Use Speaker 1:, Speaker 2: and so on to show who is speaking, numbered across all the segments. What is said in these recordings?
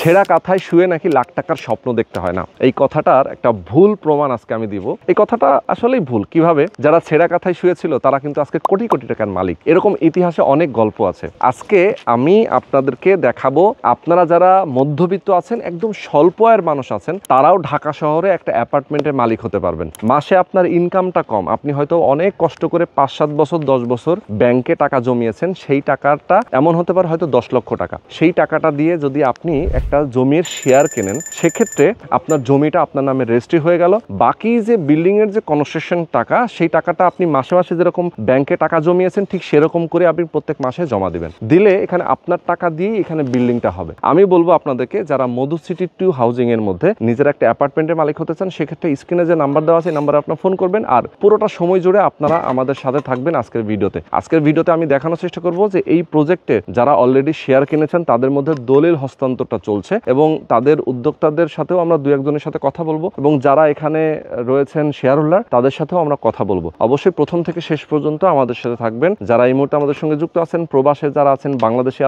Speaker 1: ছেঁড়া কাঁথায় শুয়ে নাকি লাখ টাকার স্বপ্ন দেখতে হয় না, এই কথাটার একটা ভুল প্রমাণ আজকে আমি দিব। এই কথাটা আসলেই ভুল। কিভাবে? যারা ছেঁড়া কাঁথায় শুয়েছিল তারা কিন্তু আজকে কোটি কোটি টাকার মালিক। এরকম ইতিহাসে অনেক গল্প আছে। আজকে আমি আপনাদেরকে দেখাবো, আপনারা যারা মধ্যবিত্ত আছেন, একদম স্বল্প আয়ের মানুষ আছেন, তারাও ঢাকা শহরে একটা অ্যাপার্টমেন্টের মালিক হতে পারবেন। মাসে আপনার ইনকামটা কম, আপনি হয়তো অনেক কষ্ট করে 5-7 বছর 10 বছর ব্যাংকে টাকা জমিয়েছেন, সেই টাকাটা এমন হতে পারে হয়তো 10 লক্ষ টাকা। সেই টাকাটা দিয়ে যদি আপনি একটা জমির শেয়ার কেনেন, সেক্ষেত্রে আপনার জমিটা আপনার নামে রেজিস্ট্রি হয়ে গেল। বাকি যে বিল্ডিং এর যে কনস্ট্রাকশন টাকা, সেই টাকাটা আপনি মাসে মাসে যেরকম ব্যাংকে টাকা জমিয়েছেন, ঠিক সেরকম করে আপনি প্রত্যেক মাসে জমা দিবেন। দিলে এখানে আপনার টাকা দিয়ে এখানে বিল্ডিংটা হবে। আমি বলবো আপনাদেরকে, যারা মধু সিটি 2 হাউজিং এর মধ্যে নিজের একটা অ্যাপার্টমেন্টের মালিক হতে চান, সেক্ষেত্রে স্ক্রিনে যে নাম্বার দেওয়া আছে, নাম্বারে আপনার ফোন করবেন আর পুরোটা সময় জুড়ে আপনারা আমাদের সাথে থাকবেন। আজকের ভিডিওতে আমি দেখানোর চেষ্টা করব যে এই প্রজেক্টে যারা অলরেডি শেয়ার কিনেছেন তাদের মধ্যে দলিল হস্তান্তরটা চলছে, এবং তাদের উদ্যোক্তাদের সাথেও আমরা 2-1 জনের সাথে কথা বলবো, এবং যারা এখানে রয়েছেন শেয়ার হোল্ডার তাদের সাথেও আমরা কথা বলবো। অবশ্যই প্রথম থেকে শেষ পর্যন্ত আমাদের সাথে থাকবেন। যারা এই মুহূর্তে আমাদের সঙ্গে যুক্ত আছেন, প্রবাসে যারা আছেন, বাংলাদেশে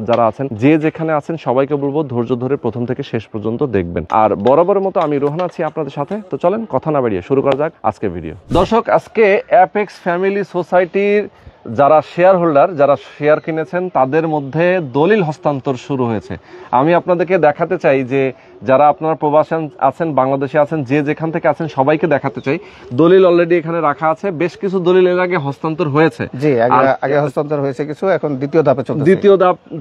Speaker 1: যারা আছেন, যে যেখানে আছেন, সবাইকে বলবো ধৈর্য ধরে প্রথম থেকে শেষ পর্যন্ত দেখবেন। আর বরাবরের মতো আমি রোহান আছি আপনাদের সাথে। তো চলেন কথা না বাড়িয়ে শুরু করা যাক আজকের ভিডিও। দর্শক, আজকে অ্যাপেক্স ফ্যামিলি সোসাইটির যারা শেয়ার হোল্ডার, যারা শেয়ার কিনেছেন, তাদের মধ্যে দলিল হস্তান্তর শুরু হয়েছে। আমি আপনাদেরকে দেখাতে চাই যে যারা আপনারা প্রবাসী আছেন, বাংলাদেশে আছেন, যে যেখান থেকে আছেন, সবাইকে দেখাতে চাই দলিল অলরেডি এখানে রাখা আছে। বেশ কিছু দলিল এর আগে হস্তান্তর হয়েছে।
Speaker 2: জি, আগে হস্তান্তর হয়েছে কিছু, এখন দ্বিতীয় ধাপে চলছে।
Speaker 1: দ্বিতীয়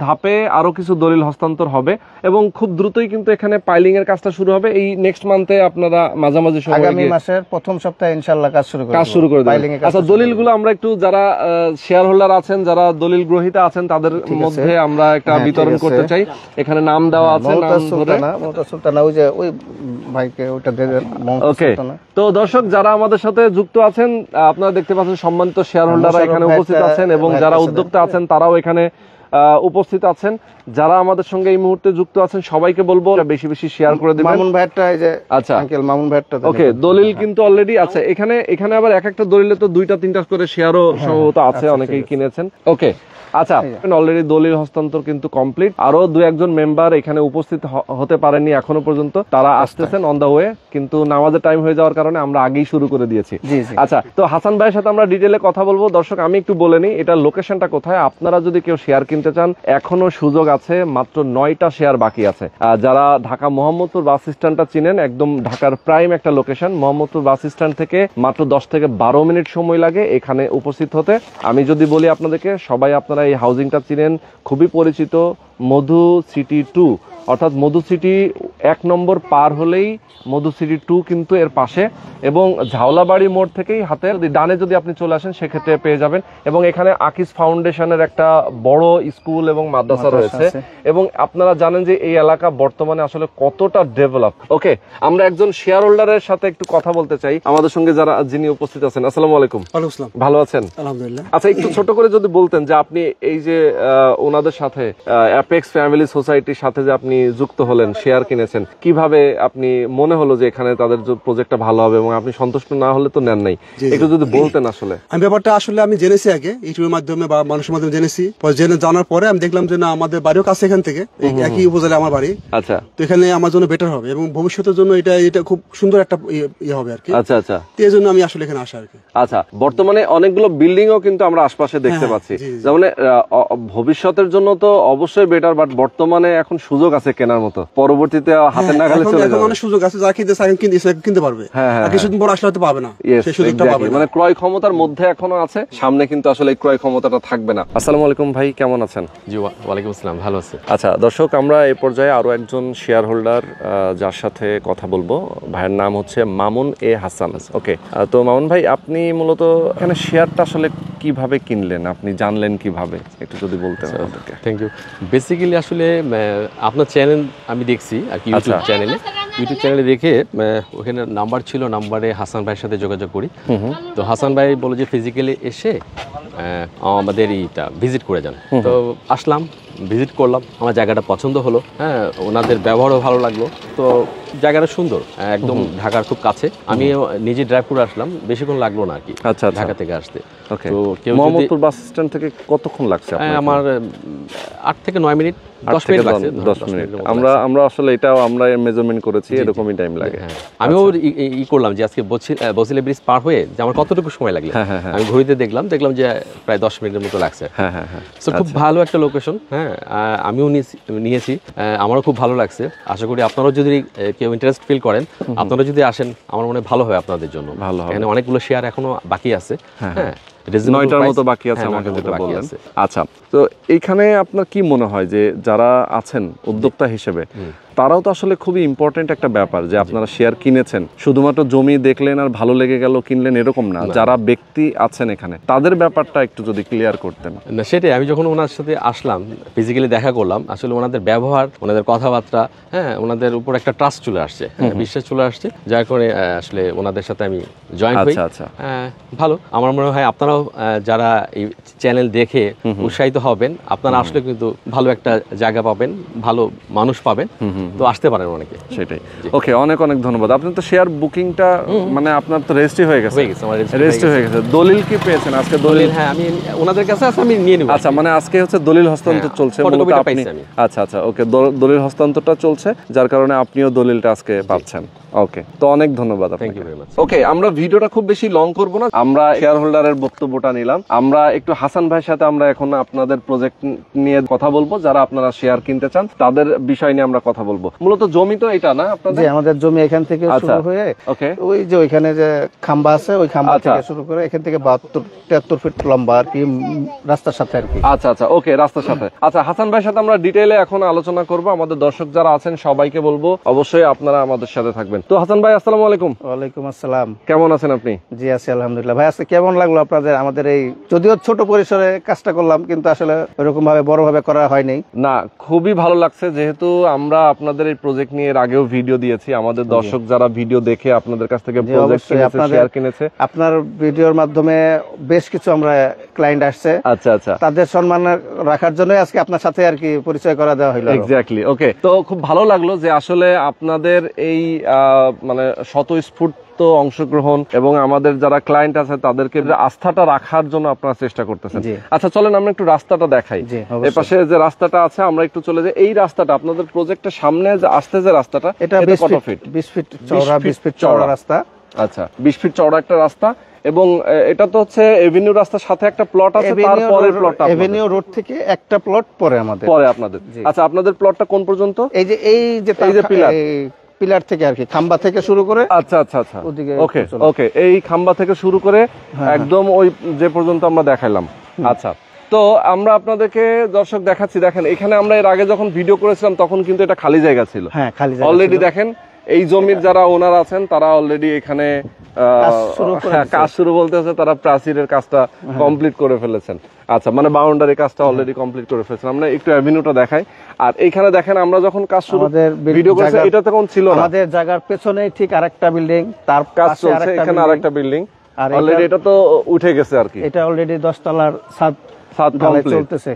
Speaker 1: ধাপে আরো কিছু দলিল হস্তান্তর হবে, এবং খুব দ্রুতই কিন্তু এখানে পাইলিং এর কাজটা শুরু হবে। এই নেক্সট মান্থে আপনারা মাঝামাঝি সময়,
Speaker 2: আগামী মাসের প্রথম সপ্তাহে ইনশাআল্লাহ কাজ শুরু করে দেবেন।
Speaker 1: আচ্ছা, দলিলগুলো আমরা একটু, যারা শেয়ার হোল্ডার আছেন, যারা দলিল গ্রহীতা আছেন, তাদের মধ্যে আমরা একটা বিতরণ করতে চাই। এখানে নাম দেওয়া আছে,
Speaker 2: সুলতানা, ওই যে ওই ভাইকে ওটা দেবেন।
Speaker 1: ওকে, তো দর্শক যারা আমাদের সাথে যুক্ত আছেন, আপনারা দেখতে পাচ্ছেন সম্মানিত শেয়ার হোল্ডাররা এখানে উপস্থিত আছেন, এবং যারা উদ্যোক্তা আছেন তারাও এখানে উপস্থিত আছেন। যারা আমাদের সঙ্গে এই মুহূর্তে যুক্ত আছেন সবাইকে বলবো বেশি বেশি শেয়ার করে দিবেন।
Speaker 2: মামুন ভাইটা, এই যে
Speaker 1: আচ্ছা
Speaker 2: আঙ্কেল মামুন ভাইটা।
Speaker 1: ওকে, দলিল কিন্তু অলরেডি আছে এখানে আবার এক একটা দলিলে তো 2-3টা করে শেয়ারও সম্ভবত আছে, অনেকেই কিনেছেন। ওকে, আচ্ছা, অলরেডি দলিল হস্তান্তর কিন্তু কমপ্লিট। আরো 2-1 মেম্বার এখানে উপস্থিত হতে পারেননি এখনো পর্যন্ত, তারা আসতেছেন অন দা ওয়ে, কিন্তু নামাজের টাইম হয়ে যাওয়ার কারণে আমরা আগেই শুরু করে দিয়েছি। আচ্ছা, তো হাসান ভাইয়ের সাথে আমরা ডিটেইলে কথা বলবো। দর্শক, আমি একটু বলে নিই এটা লোকেশনটা কোথায়। আপনারা যদি কেউ শেয়ার কিনতে চান, এখনো সুযোগ আছে, মাত্র 9টা শেয়ার বাকি আছে। যারা ঢাকা মোহাম্মদপুর বাস স্ট্যান্ডটা চিনেন, একদম ঢাকার প্রাইম একটা লোকেশন। মোহাম্মদপুর বাস স্ট্যান্ড থেকে মাত্র 10 থেকে 12 মিনিট সময় লাগে এখানে উপস্থিত হতে। আমি যদি বলি আপনাদেরকে, সবাই আপনারা এই হাউজিংটা চিনেন, খুবই পরিচিত, মধু সিটি 2, অর্থাৎ মধু সিটি 1 নম্বর পার হলেই মধু সিটি 2 কিন্তু এর পাশে, এবং ঝাউলাবাড়ি মোড় থেকেই হাতের ডানে যদি আপনি চলে আসেন সেক্ষেত্রে পেয়ে যাবেন। এবং এখানে আকিস ফাউন্ডেশনের একটা বড় স্কুল এবং মাদ্রাসা রয়েছে, এবং আপনারা জানেন যে এই এলাকা বর্তমানে আসলে কতটা ডেভেলপ। ওকে, আমরা একজন শেয়ার হোল্ডারের সাথে একটু কথা বলতে চাই, আমাদের সঙ্গে যিনি উপস্থিত আছেন। আসসালামু আলাইকুম। ভালো আছেন?
Speaker 2: আলহামদুলিল্লাহ।
Speaker 1: আচ্ছা, একটু ছোট করে যদি বলতেন যে আপনি এই যে ওনাদের সাথে অ্যাপেক্স ফ্যামিলি সোসাইটির সাথে যে আপনি যুক্ত হলেন, শেয়ার কিনেছেন, কিভাবে আপনি মনে হলো যে এখানে তাদের প্রজেক্টটা ভালো হবে, এবং আপনি সন্তুষ্ট না হলে তো নেন নাই, একটু যদি বলতেন। আসলে
Speaker 3: আমি ব্যাপারটা আমি জেনেছি আগে ইউটিউবের মাধ্যমে বা মানুষের মাধ্যমে জেনেছি, জানার পরে আমি দেখলাম যে না, আমাদের বাড়িও কাছে এখান থেকে, একই উপজেলায় আমার বাড়ি।
Speaker 1: আচ্ছা,
Speaker 3: তো এখানে আমার জন্য বেটার হবে, এবং ভবিষ্যতের জন্য এটা খুব সুন্দর একটা ইয়ে হবে আর কি।
Speaker 1: আচ্ছা আচ্ছা,
Speaker 3: এই জন্য আমি আসলে এখানে আসা আর কি।
Speaker 1: আচ্ছা, বর্তমানে অনেকগুলো বিল্ডিংও কিন্তু আমরা আশপাশে দেখতে পাচ্ছি, যেমন ভবিষ্যতের জন্য তো অবশ্যই বেটার, বাট বর্তমানে এখন সুযোগ আছে কেনার মতো, পরবর্তীতে হাতের নাগালে চলে যাবে।
Speaker 3: অনেক সুযোগ আছে, যারা কিনতে পারবে, কিছুদিন পর আসলে হয়তো পাবে না, সেই সুযোগটা পাবে।
Speaker 1: মানে ক্রয় ক্ষমতার মধ্যে এখনো আছে, সামনে কিন্তু আসলে এই ক্রয় ক্ষমতাটা থাকবে না। আসসালামু আলাইকুম ভাই, কেমন আছেন?
Speaker 4: জি, ওয়ালাইকুম আসসালাম, ভালো আছি।
Speaker 1: আচ্ছা দর্শক, আমরা এই পর্যায়ে আরো একজন শেয়ার হোল্ডার যার সাথে কথা বলবো, ভাইয়ের নাম হচ্ছে মামুন এ হাসান। ওকে, তো মামুন ভাই, আপনি মূলত এখানে শেয়ারটা আসলে কিভাবে কিনলেন, আপনি জানলেন কিভাবে, একটু যদি বলতেন আমাদেরকে।
Speaker 4: Thank you. বেসিক্যালি আসলে আপনার চ্যানেল আমি দেখছি আর কি, ইউটিউব চ্যানেলে দেখে ওখানে নাম্বার ছিল, নাম্বারে হাসান ভাইয়ের সাথে যোগাযোগ করি। তো হাসান ভাই বলে যে ফিজিক্যালি এসে আমাদের এইটা ভিজিট করে যান। তো আসলাম, ভিজিট করলাম, আমার জায়গাটা পছন্দ হলো, হ্যাঁ ওনাদের ব্যবহারও ভালো লাগলো। তো জায়গাটা সুন্দর, একদম ঢাকার খুব কাছে। আমি নিজে ড্রাইভ করে আসলাম, বেশিক্ষণ লাগলো না আর কি
Speaker 1: আচ্ছা,
Speaker 4: ঢাকা থেকে আসতে।
Speaker 1: ওকে,
Speaker 4: তো কেউ যদি
Speaker 1: মোহাম্মদপুর বাস স্ট্যান্ড থেকে কতক্ষণ লাগছে আপনার?
Speaker 4: আমার 8 থেকে 9 মিনিট, 10 মিনিট লাগছে,
Speaker 1: 10 মিনিট। আমরা আসলে এটাও আমরা মেজারমেন্ট করেছি, এরকমই টাইম লাগে।
Speaker 4: হ্যাঁ, আমিও ই করলাম যে আজকে বসিলা ব্রিজ পার হয়ে যে আমার কতটুকু সময় লাগলো। আমি ঘড়িতে দেখলাম যে প্রায় 10 মিনিটের মতো লাগছে।
Speaker 1: হ্যাঁ হ্যাঁ হ্যাঁ।
Speaker 4: সো খুব ভালো একটা লোকেশন। হ্যাঁ, আমিও নিয়েছি, আমারও খুব ভালো লাগছে। আশা করি আপনারাও যদি কেউ ইন্টারেস্ট ফিল করেন, আপনারা যদি আসেন, আমার মনে হয় ভালো হবে আপনাদের জন্য।
Speaker 1: ভালো হবে।
Speaker 4: এখানে অনেকগুলো শেয়ার এখনো বাকি আছে। হ্যাঁ,
Speaker 1: 9টার মতো বাকি আছে আমাকে যেটা বললেন। আচ্ছা, তো এইখানে আপনার কি মনে হয় যে যারা আছেন উদ্যোক্তা হিসেবে, তারাও তো আসলে খুবই ইম্পর্টেন্ট একটা ব্যাপার যে আপনারা শেয়ার কিনেছেন, শুধুমাত্র জমি দেখলেন আর ভালো লেগে গেল কিনলেন এরকম না। যারা ব্যক্তি আছেন এখানে, তাদের ব্যাপারটা একটু যদি ক্লিয়ার করতেন।
Speaker 4: না, সেটাই। আমি যখন ওনার সাথে আসলাম, ফিজিক্যালি দেখা করলাম, আসলে ওনাদের ব্যবহার, ওনাদের কথাবার্তা, হ্যাঁ ওনাদের উপর একটা ট্রাস্ট চলে আসছে, বিশ্বাস চলে আসছে, যার কারণে আসলে ওনাদের সাথে আমি জয়েন হই।
Speaker 1: আচ্ছা,
Speaker 4: ভালো। আমার মনে হয় আপনারাও যারা এই চ্যানেল দেখে উৎসাহিত হবেন, আপনারা আসলে কিন্তু ভালো একটা জায়গা পাবেন, ভালো মানুষ পাবেন, তো আসতে পারেন অনেকে।
Speaker 1: সেটাই। ওকে, অনেক অনেক ধন্যবাদ। আপনি তো শেয়ার বুকিংটা মানে আপনার তো রেজিস্ট্রি হয়ে গেছে।
Speaker 4: আমার
Speaker 1: রেজিস্ট্রি হয়ে গেছে। দলিল কি পেয়েছেন আজকে?
Speaker 4: দলিল, হ্যাঁ আমি ওনাদের কাছে আছে, আমি নিয়ে নিব।
Speaker 1: আচ্ছা, মানে আজকে হচ্ছে দলিল হস্তান্তর চলছে মূলত আপনি। আচ্ছা, ওকে, দলিল হস্তান্তরটা চলছে, যার কারণে আপনিও দলিলটা আজকে পাচ্ছেন। ওকে, তো অনেক ধন্যবাদ আপনাকে।
Speaker 4: Thank you very much.
Speaker 1: Okay, আমরা ভিডিওটা খুব বেশি লং করব না, আমরা শেয়ার হোল্ডারের বক্তব্যটা নিলাম। আমরা একটু হাসান ভাইয়ের সাথে আমরা এখন আপনাদের প্রজেক্ট নিয়ে কথা বলবো, যারা আপনারা শেয়ার কিনতে চান তাদের বিষয় নিয়ে আমরা কথা বলবো। মূলত জমি তো এটা না আপনাদের?
Speaker 2: জি, আমাদের জমি এখান থেকে শুরু হয়ে
Speaker 1: ওকে,
Speaker 2: ওই যে ওইখানে যে খাম্বা আছে, ওই খাম্বা থেকে শুরু করে এখান থেকে 72-73 ফিট লম্বা আর কি, রাস্তার সাথে আর কি।
Speaker 1: আচ্ছা, ওকে, রাস্তার সাথে। আচ্ছা, হাসান ভাইয়ের সাথে আমরা ডিটেইলে এখন আলোচনা করব। আমাদের দর্শক যারা আছেন সবাইকে বলবো অবশ্যই আপনারা আমাদের সাথে থাকবেন। তো হাসান ভাই, আসসালামু আলাইকুম।
Speaker 2: ওয়ালাইকুম আসসালাম।
Speaker 1: কেমন আছেন আপনি?
Speaker 2: জি আছি আলহামদুলিল্লাহ। ভাই, আজকে কেমন লাগলো আপনাদের আমাদের এই, যদিও ছোট পরিসরে কাজটা করলাম, কিন্তু আসলে ওইরকম ভাবে বড় ভাবে করা হয়নি?
Speaker 1: না, খুবই ভালো লাগছে, যেহেতু আমরা আপনাদের এই প্রজেক্ট নিয়ে এর আগেও ভিডিও দিয়েছি। আমাদের দর্শক যারা ভিডিও দেখে আপনাদের কাছ থেকে প্রজেক্ট কিনেছে, শেয়ার কিনেছে,
Speaker 2: আপনার ভিডিওর মাধ্যমে বেশ কিছু আমরা ক্লায়েন্ট আসছে।
Speaker 1: আচ্ছা, তাদের
Speaker 2: সম্মান রাখার জন্য আজকে আপনার সাথে আর কি পরিচয় করা দেওয়া হলো।
Speaker 1: এক্স্যাক্টলি। ওকে, তো খুব ভালো লাগলো যে আসলে আপনাদের এই মানে স্বতঃস্ফূর্ত অংশগ্রহণ এবং আমাদের যারা ক্লায়েন্ট আছে তাদেরকে আস্থাটা রাখার জন্য আপনারা চেষ্টা করতেছেন। আচ্ছা, চলেন আমরা একটু রাস্তাটা দেখাই। এর পাশে যে রাস্তাটা আছে আমরা একটু চলে যাই। এই রাস্তাটা আপনাদের প্রজেক্টের সামনে যে আসতে যে রাস্তাটা,
Speaker 2: এটা 20 ফিট চওড়া, 20 ফিট চওড়া রাস্তা।
Speaker 1: আচ্ছা, 20 ফিট চওড়া একটা রাস্তা, এবং এটা তো হচ্ছে এভিনিউ রাস্তার সাথে একটা প্লট আছে, তারপরে প্লটটা
Speaker 2: এভিনিউ রোড থেকে একটা প্লট পরে আমাদের,
Speaker 1: পরে আপনাদের। আচ্ছা, আপনাদের প্লটটা কোন পর্যন্ত?
Speaker 2: এই যে পিলার থেকে আর কি, খাম্বা থেকে শুরু করে।
Speaker 1: আচ্ছা, ওকে, এই খাম্বা থেকে শুরু করে একদম ওই যে পর্যন্ত আমরা দেখাইলাম। আচ্ছা, তো আমরা আপনাদেরকে দর্শক দেখাচ্ছি। দেখেন, এখানে আমরা এর আগে যখন ভিডিও করেছিলাম তখন কিন্তু এটা খালি জায়গা ছিল।
Speaker 2: হ্যাঁ, খালি জায়গা।
Speaker 1: অলরেডি দেখেন এই জমির যারা ওনার আছেন তারা অলরেডি এখানে কাজ শুরু বলতে হচ্ছে, তারা প্রাচীরের কাজটা কমপ্লিট করে ফেলেছেন। আচ্ছা, মানে বাউন্ডারি কাজটা অলরেডি কমপ্লিট করে ফেলেছেন। আমরা একটু অ্যাভিনিউটা দেখাই। আর এইখানে দেখেন, আমরা যখন কাজ শুরু ভিডিও করেছি এটা তখন ছিল না,
Speaker 2: আমাদের জায়গার পেছনেই ঠিক আরেকটা বিল্ডিং, তার
Speaker 1: কাজ চলছে, এখানে আরেকটা বিল্ডিং অলরেডি, এটা তো উঠে গেছে আর কি।
Speaker 2: এটা অলরেডি 10 তলার ছাদ কমপ্লিট চলতেছে।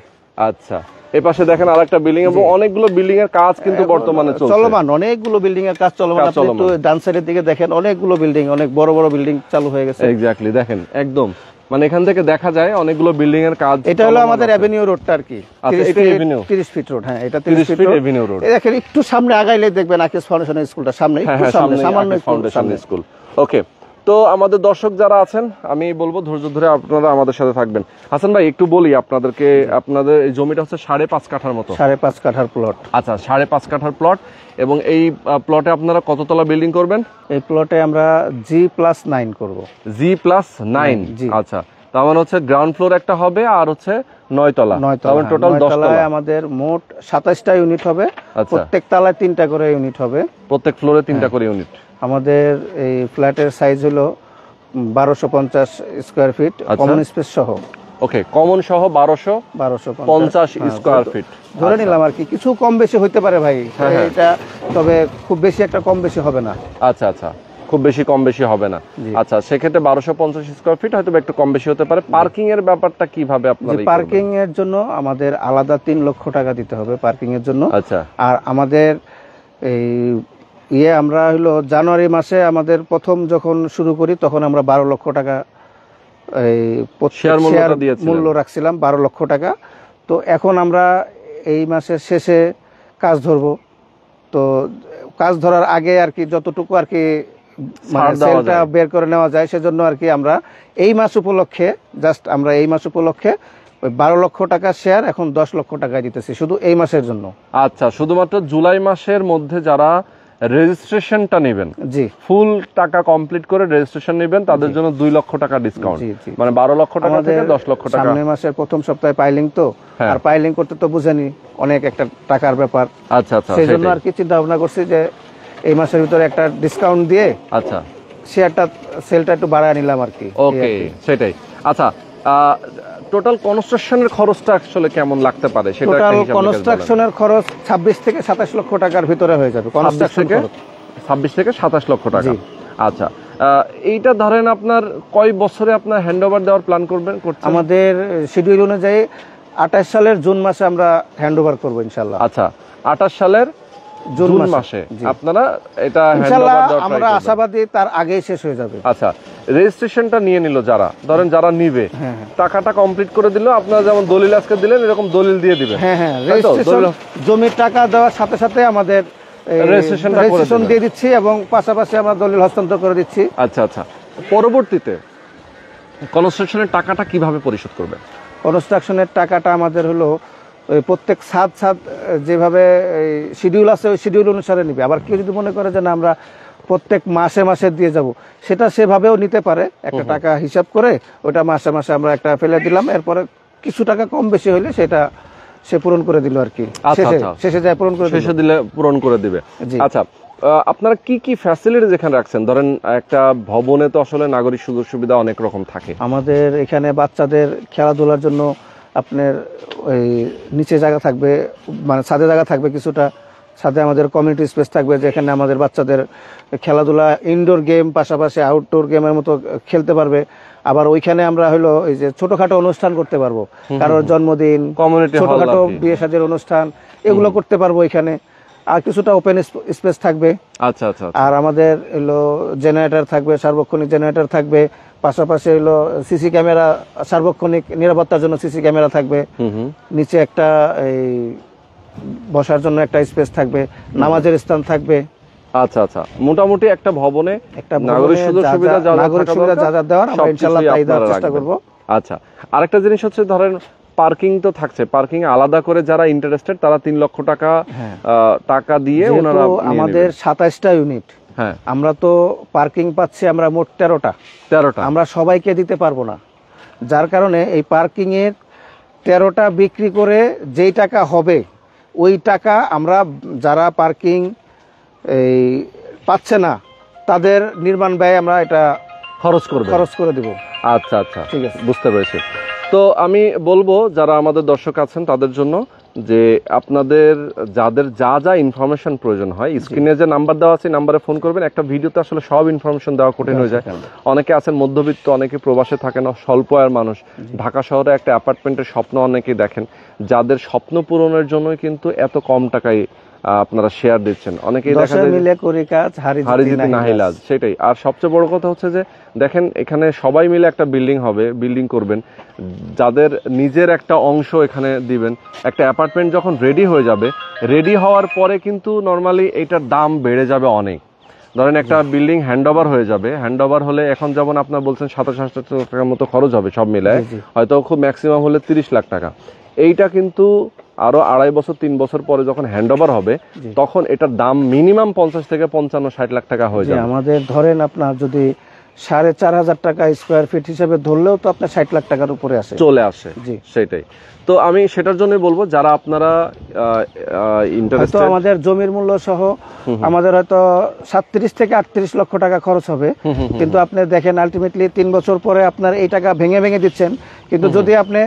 Speaker 1: আচ্ছা, এই পাশে দেখেন আরেকটা বিল্ডিং, এবং অনেকগুলো বিল্ডিং এর কাজ কিন্তু বর্তমানে চলমান,
Speaker 2: অনেকগুলো বিল্ডিং এর কাজ চলমান। আপনি একটু ডান সাইডের দিকে দেখেন, অনেকগুলো বিল্ডিং, অনেক বড় বড় বিল্ডিং চালু হয়ে গেছে।
Speaker 1: এক্স্যাক্টলি, দেখেন একদম, মানে এখান থেকে দেখা যায় অনেকগুলো বিল্ডিং এর কাজ।
Speaker 2: এটা হলো আমাদের এভিনিউ রোডটা আর কি।
Speaker 1: আচ্ছা, এটা এভিনিউ
Speaker 2: 30 ফিট রোড। হ্যাঁ, এটা 30 ফিট
Speaker 1: এভিনিউ রোড।
Speaker 2: এই দেখেন, একটু সামনে আগাইলে দেখবেন আকিস ফাউন্ডেশন স্কুলটা সামনে, একটু সামনে, সামান্য
Speaker 1: ফাউন্ডেশন স্কুল। ওকে, তো আমাদের দর্শক যারা আছেন, আমি বলবো ধৈর্য ধরে আপনারা আমাদের সাথে থাকবেন। হাসান ভাই, একটু বলি আপনাদেরকে, আপনাদের এই জমিটা হচ্ছে 5.5 কাঠার মতো।
Speaker 2: 5.5 কাঠার প্লট।
Speaker 1: আচ্ছা, 5.5 কাঠার প্লট, এবং এই প্লটে আপনারা কততলা বিল্ডিং করবেন?
Speaker 2: এই প্লটে আমরা G+9 করব।
Speaker 1: G+9। আচ্ছা, তার মানে হচ্ছে গ্রাউন্ড ফ্লোর একটা হবে, আর হচ্ছে 9 তলা, তাহলে টোটাল 10 তলা। আমাদের
Speaker 2: মোট 27টা ইউনিট হবে। প্রত্যেক তলায় 3টা করে ইউনিট হবে,
Speaker 1: প্রত্যেক ফ্লোরে 3টা করে ইউনিট।
Speaker 2: আমাদের এই ফ্ল্যাটের সাইজ হলো 1250 স্কয়ার ফিট, কমন স্পেস সহ।
Speaker 1: ওকে, কমন সহ 1250 স্কয়ার ফিট
Speaker 2: ধরে নিলাম আর কি। কিছু কম বেশি হইতে পারে ভাই, এটা তবে খুব বেশি একটা কম বেশি হবে না।
Speaker 1: আচ্ছা, খুব বেশি কম বেশি হবে না।
Speaker 2: জি।
Speaker 1: আচ্ছা, সেক্ষেত্রে 1250 স্কয়ার ফিট হয়তো একটু কম বেশি হতে পারে। পার্কিং এর ব্যাপারটা কিভাবে আপনারা
Speaker 2: পার্কিং এর জন্য আমাদের আলাদা 3 লক্ষ টাকা দিতে হবে পার্কিং এর জন্য।
Speaker 1: আচ্ছা,
Speaker 2: আর আমাদের এই আমরা হলো জানুয়ারি মাসে আমাদের প্রথম যখন শুরু করি তখন আমরা 12 লক্ষ টাকা
Speaker 1: শেয়ার মূল্যটা দিয়েছিলেন।
Speaker 2: মূল্য রাখছিলাম 12 লক্ষ টাকা। তো এখন আমরা এই মাসের শেষে কাজ ধরবো। তো কাজ ধরার আগে আর কি যতটুকু আর কি মানে সেলটা বের করে নেওয়া যায় সেজন্য আর কি আমরা এই মাস উপলক্ষে আমরা এই মাস উপলক্ষে ওই 12 লক্ষ টাকা শেয়ার এখন 10 লক্ষ টাকা দিতেছি শুধু এই মাসের জন্য।
Speaker 1: আচ্ছা, শুধুমাত্র জুলাই মাসের মধ্যে যারা রেজিস্ট্রেশনটা নেবেন,
Speaker 2: জি,
Speaker 1: ফুল টাকা কমপ্লিট করে রেজিস্ট্রেশন নেবেন, তাদের জন্য 2 লক্ষ টাকা ডিসকাউন্ট, মানে 12 লক্ষ টাকা থেকে 10 লক্ষ টাকা।
Speaker 2: সামনের মাসের প্রথম সপ্তাহে পাইলিং তো, আর পাইলিং করতে তো বুঝেনি অনেক একটা টাকার ব্যাপার।
Speaker 1: আচ্ছা আচ্ছা,
Speaker 2: সেই জন্য আর কি চিন্তা ভাবনা করছি যে এই মাসের ভিতরে একটা ডিসকাউন্ট দিয়ে
Speaker 1: আচ্ছা
Speaker 2: সেলটা একটু বাড়ায় নিলাম আর কি।
Speaker 1: ওকে, সেটাই। আচ্ছা, টোটাল কনস্ট্রাকশনের খরচটা আসলে কেমন লাগতে পারে সেটা একটা
Speaker 2: টোটাল
Speaker 1: হিসাব
Speaker 2: কনস্ট্রাকশনের খরচ 26 থেকে 27 লক্ষ টাকার ভিতরে হয়ে যাবে।
Speaker 1: 26 থেকে 27 লক্ষ টাকা। আচ্ছা, এইটা ধরেন আপনার কয় বছরে আপনার হ্যান্ডওভার দেওয়ার প্ল্যান করছেন?
Speaker 2: আমাদের শিডিউল অনুযায়ী 28 সালের জুন মাসে আমরা হ্যান্ডওভার করব ইনশাআল্লাহ।
Speaker 1: আচ্ছা, 28 সালের জুন মাসে আপনারা এটা
Speaker 2: ইনশাআল্লাহ আমরা আশাবাদী তার আগেই শেষ হয়ে যাবে।
Speaker 1: আচ্ছা, রেজিস্ট্রেশনটা নিয়ে নিল যারা, ধরেন যারা নিবে, টাকাটা কমপ্লিট করে দিল, আপনারা যেমন দলিল আজকে দিলেন এরকম দলিল দিয়ে দিবেন।
Speaker 2: হ্যাঁ হ্যাঁ, রেজিস্ট্রেশন জমির টাকা দেওয়ার সাথে সাথে আমাদের রেজিস্ট্রেশন দিয়ে দিচ্ছি এবং পাশাপাশি আমরা দলিল হস্তান্তর করে দিচ্ছি।
Speaker 1: আচ্ছা আচ্ছা, পরবর্তীতে কনস্ট্রাকশনের টাকাটা কিভাবে পরিশোধ করবেন?
Speaker 2: কনস্ট্রাকশনের টাকাটা আমাদের হলো ওই প্রত্যেক সাত যেভাবে শিডিউল আছে ওই শিডিউল অনুসারে নিবে। আবার কেউ যদি মনে করে যে না আমরা প্রত্যেক মাসে মাসে দিয়ে যাব, সেটা সেভাবেও নিতে পারে। একটা টাকা হিসাব করে ওটা মাসে মাসে আমরা একটা ফেলে দিলাম, এরপরে কিছু টাকা কম বেশি হইলে সেটা সে পূরণ করে দিল আর কি। শেষে যায় পূরণ করে
Speaker 1: শেষে দিলে পূরণ করে দিবে। আচ্ছা, আপনারা কি কি ফ্যাসিলিটি যেখানে রাখছেন? ধরেন একটা ভবনে তো আসলে নাগরিক সুযোগ সুবিধা অনেক রকম থাকে।
Speaker 2: আমাদের এখানে বাচ্চাদের খেলাধুলার জন্য আপনার ওই নিচে জায়গা থাকবে, মানে ছাদে জায়গা থাকবে কিছুটা, ছাদে আমাদের কমিউনিটি স্পেস থাকবে যেখানে আমাদের বাচ্চাদের খেলাধুলা ইনডোর গেম পাশাপাশি আউটডোর গেমের মতো খেলতে পারবে। আবার ওইখানে আমরা হলো এই যে ছোটখাটো অনুষ্ঠান করতে পারবো, কারোর জন্মদিন, ছোটখাটো বিয়ে শাদীর অনুষ্ঠান, এগুলো করতে পারবো এখানে। আর কিছুটা ওপেন স্পেস থাকবে।
Speaker 1: আচ্ছা আচ্ছা,
Speaker 2: আর আমাদের হলো জেনারেটর থাকবে, সার্বক্ষণিক জেনারেটর থাকবে, পাশাপাশি হলো সিসি ক্যামেরা, সার্বক্ষণিক নিরাপত্তার জন্য সিসি ক্যামেরা থাকবে। নিচে একটা এই বসার জন্য একটা স্পেস থাকবে, নামাজের স্থান থাকবে।
Speaker 1: আচ্ছা আচ্ছা, মোটামুটি একটা ভবনে নাগরিক সুবিধা
Speaker 2: যা যা দেওয়ার আমরা ইনশাআল্লাহ তাই দেওয়ার চেষ্টা করব।
Speaker 1: আচ্ছা, আরেকটা জিনিস হচ্ছে ধরেন পার্কিং তো থাকছে, পার্কিং আলাদা করে যারা ইন্টারেস্টেড তারা 3 লক্ষ টাকা টাকা দিয়ে ওনারা
Speaker 2: আমাদের 27টা ইউনিট, হ্যাঁ আমরা তো পার্কিং পাচ্ছি আমরা মোট 13টা। আমরা সবাইকে দিতে পারবো না, যার কারণে এই পার্কিং এর 13টা বিক্রি করে যেই টাকা হবে ওই টাকা আমরা যারা পার্কিং এই পাচ্ছে না তাদের নির্মাণ ব্যয় আমরা এটা খরচ করে দিব।
Speaker 1: আচ্ছা আচ্ছা, ঠিক আছে, বুঝতে পেরেছি। তো আমি বলবো যারা আমাদের দর্শক আছেন তাদের জন্য যে আপনাদের যাদের যা যা ইনফরমেশন প্রয়োজন হয় স্ক্রিনে যে নাম্বার দেওয়া আছে নাম্বারে ফোন করবেন। একটা ভিডিওতে আসলে সব ইনফরমেশন দেওয়া কঠিন হয়ে যায়। অনেকে আছেন মধ্যবিত্ত, অনেকে প্রবাসে থাকেন, স্বল্প আয়ের মানুষ, ঢাকা শহরে একটা অ্যাপার্টমেন্টের স্বপ্ন অনেকেই দেখেন, যাদের স্বপ্ন পূরণের জন্যই কিন্তু এত কম টাকায় আপনারা শেয়ার দিচ্ছেন। অনেকেই দেখা যায়
Speaker 2: মিলে করি কাজ হারি জিতে নাহি লাজ,
Speaker 1: সেটাই। আর সবচেয়ে বড় কথা হচ্ছে যে দেখেন এখানে সবাই মিলে একটা বিল্ডিং হবে, বিল্ডিং করবেন, যাদের নিজের একটা অংশ এখানে দিবেন। একটা অ্যাপার্টমেন্ট যখন রেডি হয়ে যাবে, রেডি হওয়ার পরে কিন্তু নর্মালি এটার দাম বেড়ে যাবে অনেক। ধরেন একটা বিল্ডিং হ্যান্ডওভার হয়ে যাবে, হ্যান্ডওভার হলে এখন যেমন আপনার বলছেন 27 লাখ টাকার মতো খরচ হবে সব মিলায়, হয়তো খুব ম্যাক্সিমাম হলে 30 লাখ টাকা। এইটা কিন্তু আরো 2.5 বছর 3 বছর পরে যখন হ্যান্ডওভার হবে তখন এটার দাম মিনিমাম 50 থেকে 55-60 লাখ টাকা হয়ে যাবে।
Speaker 2: আমাদের ধরেন আপনার যদি 4,500 টাকা স্কোয়ার ফিট হিসেবে ধরলেও তো আপনার 60 লাখ টাকার উপরে চলে আসে।
Speaker 1: সেটাই। তো আমি সেটার জন্যই বলবো যারা আপনারা ইন্টারেস্টেড,
Speaker 2: আমাদের জমির মূল্য সহ আমাদের হয়তো 37 থেকে 38 লক্ষ টাকা খরচ হবে, কিন্তু আপনি দেখেন আলটিমেটলি 3 বছর পরে আপনার এই টাকা ভেঙে ভেঙে দিচ্ছেন। কিন্তু যদি আপনি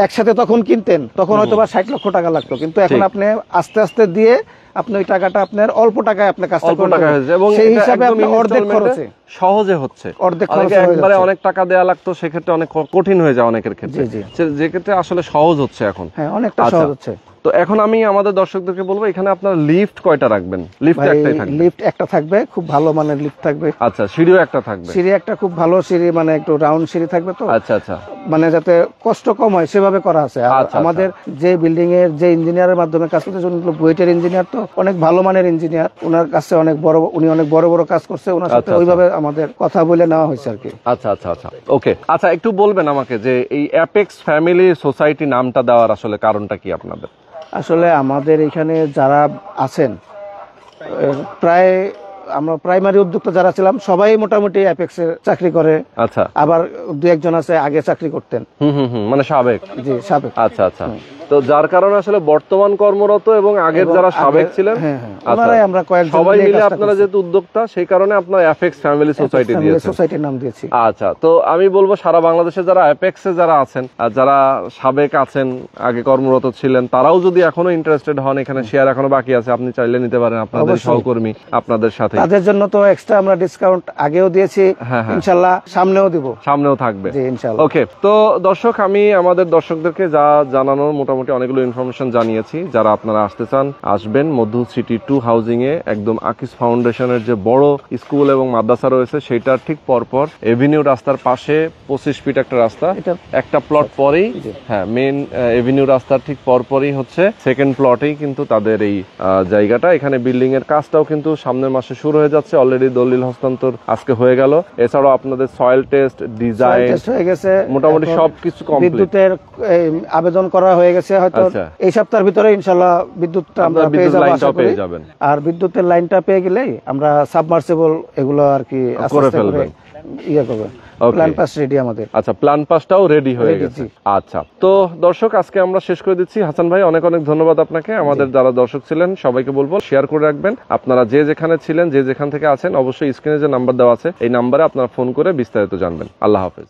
Speaker 2: একসাথে তখন কিনতেন তখন হয়তো বা 60 লক্ষ টাকা লাগতো, কিন্তু এখন আপনি আস্তে আস্তে দিয়ে আপনি ওই টাকাটা আপনার অল্প টাকায় আপনার কাজটা
Speaker 1: অল্প
Speaker 2: করতে
Speaker 1: টাকা
Speaker 2: পারবেন।
Speaker 1: হয়েছে এবং
Speaker 2: সেই
Speaker 1: এটা
Speaker 2: হিসাবে
Speaker 1: একদম
Speaker 2: আপনি অর্ধেক
Speaker 1: installment-এ
Speaker 2: খরচে
Speaker 1: সহজে হচ্ছে।
Speaker 2: অর্ধেক খরচে
Speaker 1: অনেকে
Speaker 2: হয়ে
Speaker 1: একবারে
Speaker 2: যাচ্ছে।
Speaker 1: অনেক টাকা দেয়া লাগতো, সেক্ষেত্রে অনেক কঠিন হয়ে যায় অনেকের ক্ষেত্রে,
Speaker 2: জি,
Speaker 1: যে ক্ষেত্রে আসলে সহজ হচ্ছে এখন।
Speaker 2: হ্যাঁ, অনেকটা
Speaker 1: আচ্ছা।
Speaker 2: সহজ হচ্ছে।
Speaker 1: তো এখন আমি আমাদের দর্শকদেরকে বলবো, এখানে আপনার লিফট কয়টা রাখবেন? লিফট
Speaker 2: ভাই,
Speaker 1: একটাই থাকবে?
Speaker 2: লিফট একটা থাকবে, খুব ভালো মানের লিফট থাকবে।
Speaker 1: আচ্ছা, সিঁড়িও একটা থাকবে?
Speaker 2: সিঁড়ি একটা খুব ভালো সিঁড়ি, মানে একটু রাউন্ড সিঁড়ি থাকবে, তো
Speaker 1: আচ্ছা আচ্ছা
Speaker 2: মানে যাতে কষ্ট কম হয় সেভাবে করা আছে। আর
Speaker 1: আচ্ছা,
Speaker 2: আমাদের যে বিল্ডিং এর যে ইঞ্জিনিয়ারের মাধ্যমে কাজ করতে, বুয়েটের ইঞ্জিনিয়ার, তো অনেক ভালো মানের ইঞ্জিনিয়ার, ওনার কাছে উনি অনেক বড় বড় কাজ করছে, ওনার সাথে
Speaker 1: আচ্ছা,
Speaker 2: ওইভাবে আমাদের কথা বলে নেওয়া হয়েছে আর কি।
Speaker 1: আচ্ছা আচ্ছা আচ্ছা ওকে। আচ্ছা, একটু বলবেন আমাকে যে এই অ্যাপেক্স ফ্যামিলি সোসাইটি নামটা দেওয়ার আসলে কারণটা কি আপনাদের?
Speaker 2: আসলে আমাদের এখানে যারা আছেন, প্রায় আমরা প্রাইমারি উদ্যোক্তা যারা ছিলাম সবাই মোটামুটি অ্যাপেক্সে চাকরি করে।
Speaker 1: আচ্ছা,
Speaker 2: আবার দু একজন আছে আগে চাকরি করতেন।
Speaker 1: মানে সাবেক?
Speaker 2: জি, সাবেক।
Speaker 1: আচ্ছা আচ্ছা। তো যার কারণে আসলে বর্তমান কর্মরত এবং আগের যারা সাবেক ছিলেন,
Speaker 2: হ্যাঁ, ওনারাই আমরা কয়েকজন
Speaker 1: সবাই
Speaker 2: মিলে
Speaker 1: মিলে
Speaker 2: কাজটা
Speaker 1: আপনারা
Speaker 2: করছি।
Speaker 1: যেহেতু উদ্যোক্তা, সেই কারণে আপনারা অ্যাপেক্স ফ্যামিলি সোসাইটি দিয়েছেন।
Speaker 2: সোসাইটির নাম দিয়েছি।
Speaker 1: আচ্ছা, তো আমি বলবো সারা বাংলাদেশে যারা অ্যাপেক্সে যারা আছেন আর যারা সাবেক আছেন, আগে কর্মরত ছিলেন, তারাও যদি এখনো ইন্টারেস্টেড হন, এখানে শেয়ার এখনো বাকি আছে, আপনি চাইলে নিতে পারেন আপনাদের
Speaker 2: অবশ্যই।
Speaker 1: সহকর্মী আপনাদের সাথে।
Speaker 2: তাদের জন্য তো এক্সট্রা আমরা ডিসকাউন্ট আগেও দিয়েছি,
Speaker 1: হ্যাঁ, হ্যাঁ।
Speaker 2: ইনশাআল্লাহ সামনেও দিব।
Speaker 1: সামনেও থাকবে?
Speaker 2: জি, ইনশাআল্লাহ।
Speaker 1: ওকে। তো দর্শক, আমি আমাদের দর্শকদেরকে যা জানানোর মোটামুটি অনেকগুলো ইনফরমেশন জানিয়েছি। যারা আপনারা আসতে চান, আসবেন মধু সিটি 2 হাউজিং এ, একদম আকিস ফাউন্ডেশনের যে বড় স্কুল এবং মাদ্রাসা রয়েছে সেটার ঠিক পরপর এভিনিউ রাস্তার পাশে 25 ফিট একটা রাস্তা, একটা প্লট পরেই, হ্যাঁ, মেইন এভিনিউ রাস্তার ঠিক পরপরই হচ্ছে সেকেন্ড প্লটেই কিন্তু তাদের এই জায়গাটা। এখানে বিল্ডিং এর কাজটাও কিন্তু সামনের মাসে শুরু হয়ে যাচ্ছে, অলরেডি দলিল হস্তান্তর আজকে হয়ে গেল। এছাড়াও আপনাদের সয়েল টেস্ট, ডিজাইন
Speaker 2: হয়ে গেছে,
Speaker 1: মোটামুটি সবকিছু কমপ্লিট।
Speaker 2: বিদ্যুতের আবেদন করা হয়ে গেছে, হয়তো
Speaker 1: আচ্ছা।
Speaker 2: এই সপ্তাহের ভিতরে ইনশাআল্লাহ বিদ্যুৎটা আমরা
Speaker 1: আপনারা
Speaker 2: পেয়ে
Speaker 1: বিদ্যুৎ
Speaker 2: যাব, আশা
Speaker 1: লাইনটাও
Speaker 2: করি।
Speaker 1: পেয়ে যাবেন।
Speaker 2: আর বিদ্যুতের লাইনটা পেয়ে গেলেই আমরা সাবমার্সিবল এগুলো আর কি আস্তে
Speaker 1: করে
Speaker 2: আস্তে
Speaker 1: ফেলবেন।
Speaker 2: ইয়ে করবে।
Speaker 1: Okay.
Speaker 2: প্ল্যান পাস রেডি আমাদের।
Speaker 1: আচ্ছা, প্ল্যান পাসটাও রেডি হয়ে
Speaker 2: Ready,
Speaker 1: গেছে।
Speaker 2: জি।
Speaker 1: আচ্ছা, তো দর্শক, আজকে আমরা শেষ করে দিচ্ছি। হাসান ভাই, অনেক অনেক ধন্যবাদ আপনাকে। আমাদের যারা দর্শক ছিলেন সবাইকে বলবো শেয়ার করে রাখবেন। আপনারা যে যেখানে ছিলেন, যে যেখান থেকে আছেন, অবশ্যই স্ক্রিনে যে নাম্বার দেওয়া আছে এই নাম্বারে আপনারা ফোন করে বিস্তারিত জানবেন। আল্লাহ হাফেজ।